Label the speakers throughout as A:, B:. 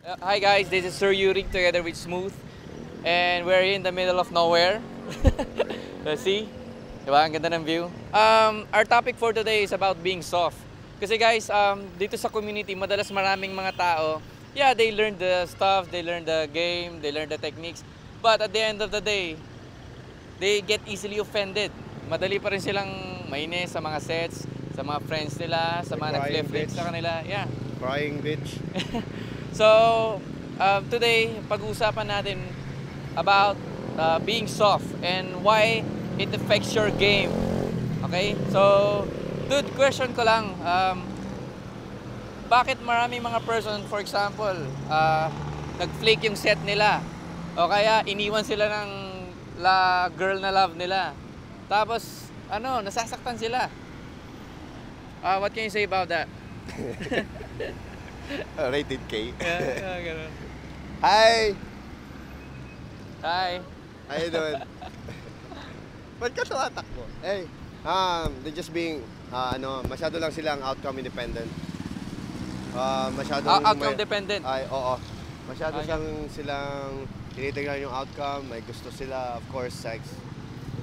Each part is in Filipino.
A: Hi guys, this is Sir Yurik together with Smooth. And we're in the middle of nowhere. Let's see. Diba? Ang ganda ng view. Our topic for today is about being soft. Kasi guys, dito sa community, madalas maraming mga tao, yeah, they learn the stuff, they learn the game, they learn the techniques. But at the end of the day, they get easily offended. Madali pa rin silang mainis sa mga sets, sa mga friends nila, sa mga nag-flip sa kanila. Yeah.
B: Crying bitch.
A: So, today, pag-uusapan natin about being soft and why it affects your game. Okay? So, dude, question ko lang, bakit maraming mga person, for example, nag-flake yung set nila o kaya iniwan sila ng girl na love nila. Tapos, nasasaktan sila. What can you say about that?
B: Rated K.
A: Yeah, ganun.
B: Hi!
A: Hi.
B: How you doing? Ba't ka tumatakbo? Hey, they're just being, masyado lang silang outcome independent.
A: Outcome dependent.
B: Ay, oo. Masyado silang tinitignan yung outcome, may gusto sila, of course, sex.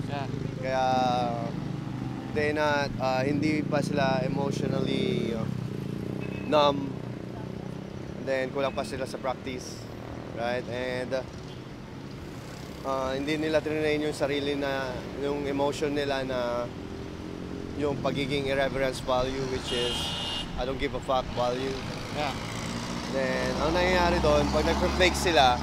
A: Yeah.
B: Kaya, hindi pa sila emotionally numb. And then, kulang pa sila sa practice. Right? And, hindi nila trinain yung sarili na, yung emotion nila na, yung pagiging irreverence value, which is, I don't give a fuck value.
A: Yeah.
B: Then, ang nangyayari doon, pag nag-fake sila,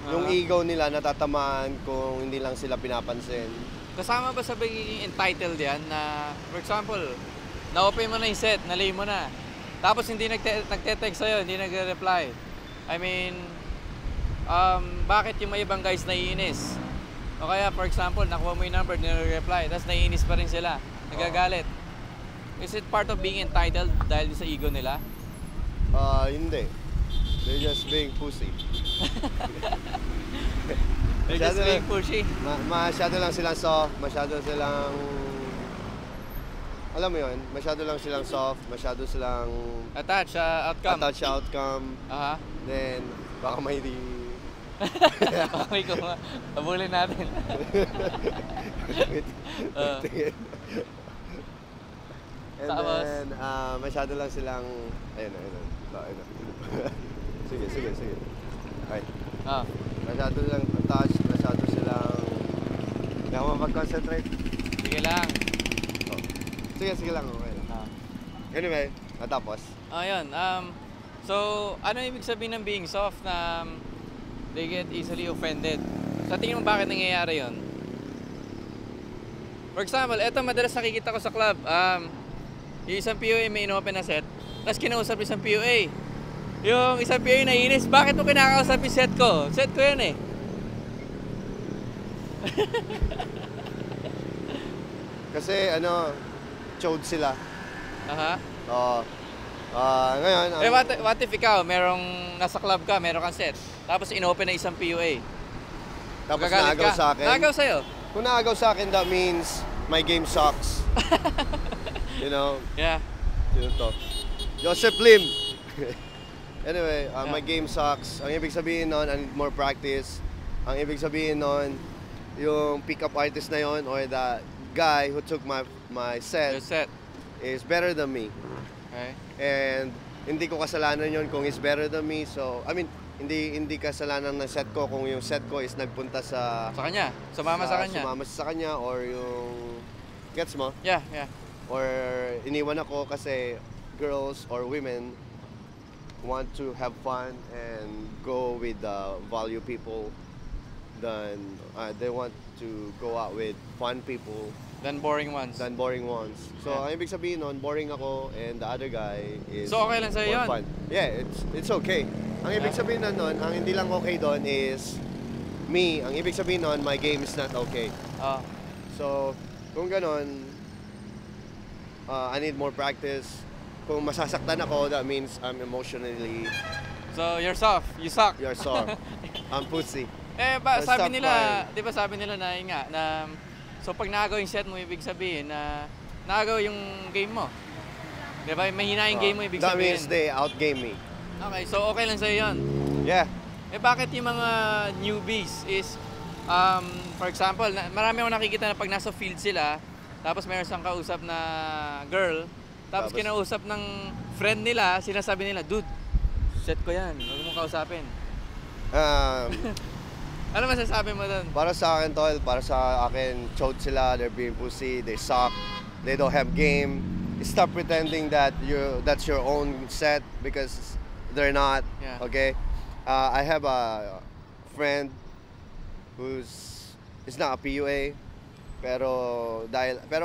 B: yung ego nila natatamaan kung hindi lang sila pinapansin.
A: Kasama ba sa pagiging entitled yan na, for example, na-open mo na yung set, nalay mo na. Tapos hindi nagte-text sa'yo, hindi nagre-reply. I mean, bakit yung may ibang guys naiinis? O kaya, for example, nakuha mo yung number, hindi nagre-reply, tapos naiinis pa rin sila, nagagalit. Is it part of being entitled dahil sa ego nila?
B: Hindi. They're just being pussy.
A: They're just being pushy.
B: Masyado lang silang soft, masyado silang... Alam mo yun, masyado lang silang soft, masyado silang...
A: Attach outcome.
B: Attach outcome.
A: Aha.
B: Then, baka may di...
A: Okay ko nga. Abulin natin.
B: And then, masyado lang silang... Ayun. Sige. Ay. Masyado lang attached, masyado silang... Hindi ako mag-concentrate.
A: Sige lang.
B: Sige lang, okay. Anyway, natapos.
A: Ayun. So, ano ibig sabihin ng being soft na they get easily offended? Sa tingin mo bakit nangyayari yon? For example, eto madalas nakikita ko sa club. Yung isang POA may inopen na set, tapos kinausap isang POA. Yung isang POA naiinis, bakit mo kinakausap yung set ko? Set ko yan eh.
B: Kasi chode sila.
A: Aha.
B: Oo. Ngayon...
A: what if ikaw, nasa club ka, meron kang set, tapos inopen na isang POA.
B: Tapos naagaw sa akin.
A: Naagaw sa'yo?
B: Kung naagaw sa akin, that means my game sucks. You know?
A: Yeah.
B: Yun to. Joseph Lim! Anyway, my game sucks. Ang ibig sabihin nun, I need more practice. Ang ibig sabihin nun, yung pick-up artist na yon or the guy who took my set, is better than me.
A: Okay.
B: And hindi ko kasalanan yon kung he's better than me. So, I mean, hindi kasalanan ng set ko kung yung set ko is nagpunta sa
A: kanya. Sumama
B: sa kanya or yung gets mo?
A: Yeah.
B: Or iniwan ako kasi girls or women want to have fun and go with the value people than they want to go out with fun people
A: than boring ones.
B: So, ang ibig sabihin nun, boring ako and the other guy is
A: so, okay lang sa'yo yun?
B: fun. Yeah, it's okay. Ang ibig sabihin nun, ang hindi lang okay doon is me. Ang ibig sabihin nun, my game is not okay. So, kung ganon, I need more practice. Kung masasaktan ako, that means I'm emotionally...
A: So, you're soft. You suck.
B: You're soft. I'm pussy.
A: Sabi nila, di ba sabi nila na yun nga, na so pag naagaw yung set mo, ibig sabihin na naagaw yung game mo. Di ba? Mahina yung game mo, ibig
B: That
A: sabihin.
B: means they outgame me.
A: Okay, so okay lang sa'yo yun?
B: Yeah.
A: Eh bakit yung mga newbies is, for example, marami akong nakikita na pag nasa field sila, tapos mayroon siyang kausap na girl, tapos kinausap ng friend nila, sinasabi nila, dude, set ko yan, huwag mong kausapin. Ano masasabi mo doon?
B: Para sa akin, tol, para sa akin, chode sila, they're being pussy, they suck, they don't have game. Stop pretending that that's your own set because they're not.
A: Yeah.
B: Okay. I have a friend is not a PUA, pero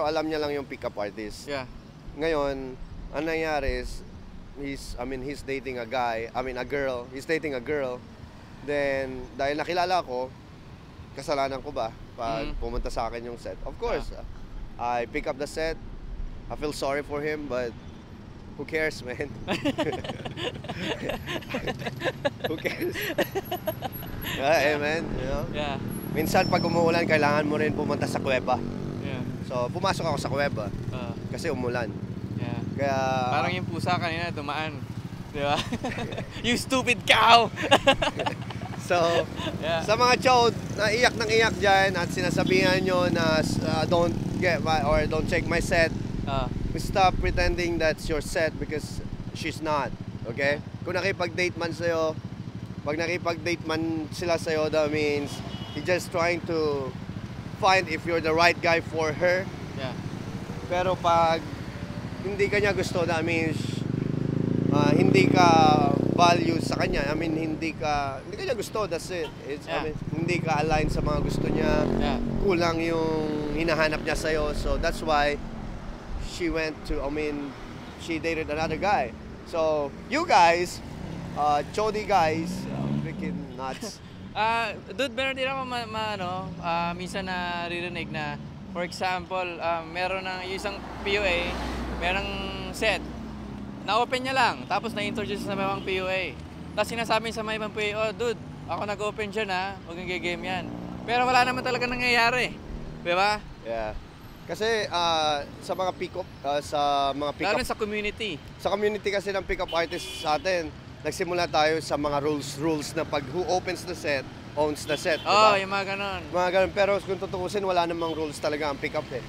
B: alam niya lang yung pickup artist.
A: Yeah.
B: Ngayon, ang nangyari is he's dating a girl. He's dating a girl. Then dahil nakilala ko, kasalanan ko ba pag pumunta sa akin yung set? Of course, I pick up the set. I feel sorry for him, but who cares, man? Who cares? Yeah, man, you know?
A: Yeah.
B: Minsan pag umuulan, kailangan mo rin pumunta sa kuweba.
A: Yeah.
B: So, pumasok ako sa kuweba kasi umulan.
A: Yeah.
B: Kaya
A: parang yung pusa kanina dumaan, di ba? You stupid cow.
B: So, sa mga chode na iyak ng iyak dyan at sinasabihan nyo na don't check my set, stop pretending that's your set because she's not. Okay? Kung nakipag-date man sila sa'yo, that means you're just trying to find if you're the right guy for her.
A: Yeah.
B: Pero pag hindi ka niya gusto, that means hindi ka value sa kanya. Hindi ka niya gusto, that's it. Hindi ka align sa mga gusto niya.
A: Yeah.
B: Kulang yung hinahanap niya sa'yo. So that's why she dated another guy. So you guys, chody guys, freaking nuts.
A: Dude, meron din ako minsan naririnig na, for example, meron ng isang PUA, merong set, na-open niya lang, tapos na-introduce sa mga PUA. Tapos sinasabi sa mga ibang PUA, oh dude, ako nag-open dyan huwag yung game yan. Pero wala naman talaga nangyayari. Di ba?
B: Yeah. Kasi sa mga pick-up,
A: lalo sa community.
B: Sa community kasi ng pick-up artists sa atin, nagsimula tayo sa mga rules na pag who opens the set, owns the set.
A: Diba? Yung mga ganon.
B: Mga ganon. Pero kung tutukusin, wala namang rules talaga ang pick-up eh.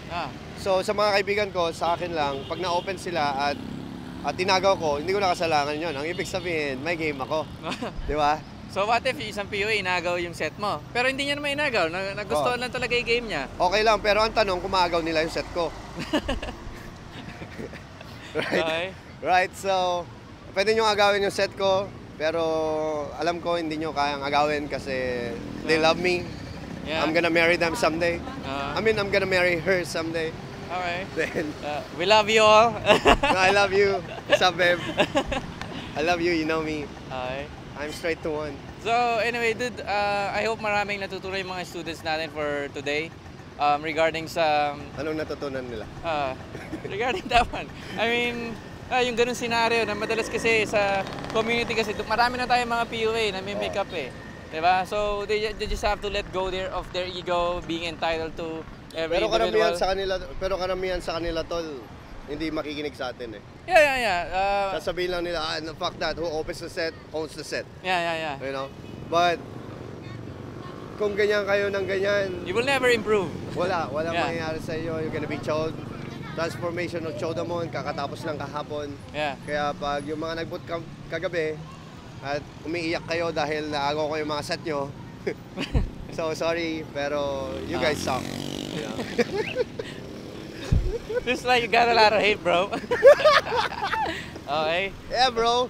B: So sa mga kaibigan ko, sa akin lang, pag na-open sila at tinagaw ko, hindi ko nakasalanan yun. Ang ibig sabihin, may game ako. Di ba?
A: So what if isang PUA inagaw yung set mo? Pero hindi niya naman inagaw, nagustuhan lang talaga yung game niya.
B: Okay lang, pero ang tanong, kumagaw nila yung set ko. Right?
A: Okay.
B: Right, so pwede nyo agawin yung set ko, pero alam ko hindi nyo kayang agawin kasi they love me.
A: Yeah.
B: I'm gonna marry them someday. I'm gonna marry her someday.
A: Okay.
B: Then,
A: we love you all.
B: I love you. What's up, babe? I love you, you know me.
A: Okay.
B: I'm straight to one.
A: So anyway, dude, I hope maraming natutunan yung mga students natin for today regarding sa...
B: Anong natutunan nila?
A: Regarding that one. I mean, yung ganun scenario na madalas kasi sa community kasi marami na tayong mga PUA na may makeup eh. Diba? So they just have to let go of their ego, being entitled to every individual.
B: Pero karamihan sa kanila, tol, hindi makikinig sa atin eh.
A: Yeah.
B: Sasabihin lang nila, fuck that, who opens the set, owns the set.
A: Yeah.
B: You know? But, kung ganyan kayo ng ganyan,
A: you will never improve.
B: Walang mangyayari sa iyo. You're gonna be chode. Transformation of chodamon, kakatapos lang kahapon.
A: Yeah.
B: Kaya pag yung mga nag-bootcamp kagabi, at umiiyak kayo dahil naagaw ko yung mga set nyo, so sorry, pero you guys suck. You know?
A: Just like you got a lot of hate, bro. Okay?
B: Yeah, bro.